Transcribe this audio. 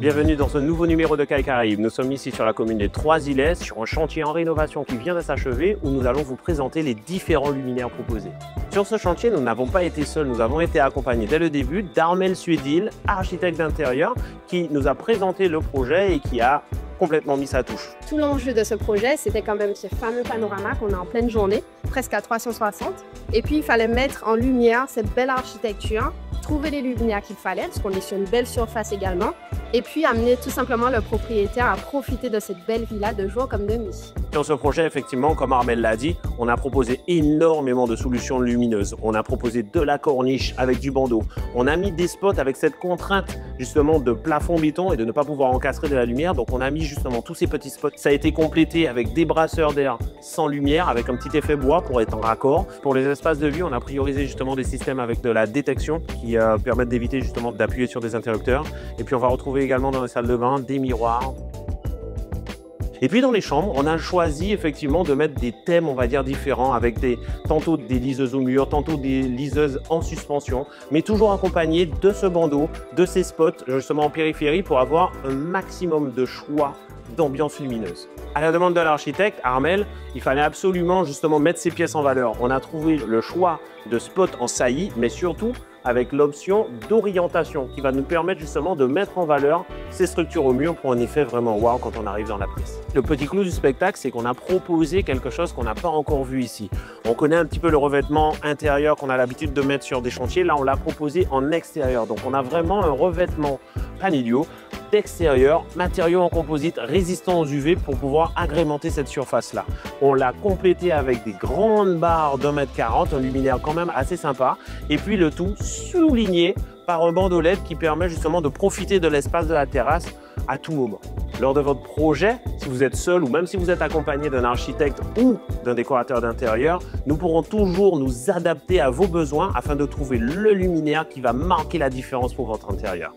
Bienvenue dans ce nouveau numéro de CAI Caraïbes. Nous sommes ici sur la commune des Trois-Îlets, sur un chantier en rénovation qui vient de s'achever où nous allons vous présenter les différents luminaires proposés. Sur ce chantier, nous n'avons pas été seuls, nous avons été accompagnés dès le début d'Armel Suedil, architecte d'intérieur, qui nous a présenté le projet et qui a complètement mis sa touche. Tout l'enjeu de ce projet, c'était quand même ce fameux panorama qu'on a en pleine journée, presque à 360. Et puis, il fallait mettre en lumière cette belle architecture, trouver les luminaires qu'il fallait, parce qu'on est sur une belle surface également, et puis amener tout simplement le propriétaire à profiter de cette belle villa de jour comme de nuit. Sur ce projet, effectivement, comme Armel l'a dit, on a proposé énormément de solutions lumineuses. On a proposé de la corniche avec du bandeau. On a mis des spots avec cette contrainte justement de plafond béton et de ne pas pouvoir encastrer de la lumière. Donc on a mis justement tous ces petits spots. Ça a été complété avec des brasseurs d'air sans lumière, avec un petit effet bois pour être en raccord. Pour les espaces de vue, on a priorisé justement des systèmes avec de la détection qui permettent d'éviter justement d'appuyer sur des interrupteurs. Et puis on va retrouver également dans les salles de bain des miroirs. Et puis dans les chambres, on a choisi effectivement de mettre des thèmes, on va dire, différents, avec tantôt des liseuses au mur, tantôt des liseuses en suspension, mais toujours accompagnés de ce bandeau, de ces spots justement en périphérie pour avoir un maximum de choix d'ambiance lumineuse. À la demande de l'architecte, Armel, il fallait absolument justement mettre ces pièces en valeur. On a trouvé le choix de spots en saillie, mais surtout avec l'option d'orientation qui va nous permettre justement de mettre en valeur ces structures au mur pour un effet vraiment wow quand on arrive dans la pièce. Le petit clou du spectacle, c'est qu'on a proposé quelque chose qu'on n'a pas encore vu ici. On connaît un petit peu le revêtement intérieur qu'on a l'habitude de mettre sur des chantiers. Là, on l'a proposé en extérieur. Donc, on a vraiment un revêtement Panelio d'extérieur, matériaux en composite résistants aux UV pour pouvoir agrémenter cette surface-là. On l'a complété avec des grandes barres d'1,40 m, un luminaire quand même assez sympa. Et puis le tout souligné par un bandeau LED qui permet justement de profiter de l'espace de la terrasse à tout moment. Lors de votre projet, si vous êtes seul ou même si vous êtes accompagné d'un architecte ou d'un décorateur d'intérieur, nous pourrons toujours nous adapter à vos besoins afin de trouver le luminaire qui va marquer la différence pour votre intérieur.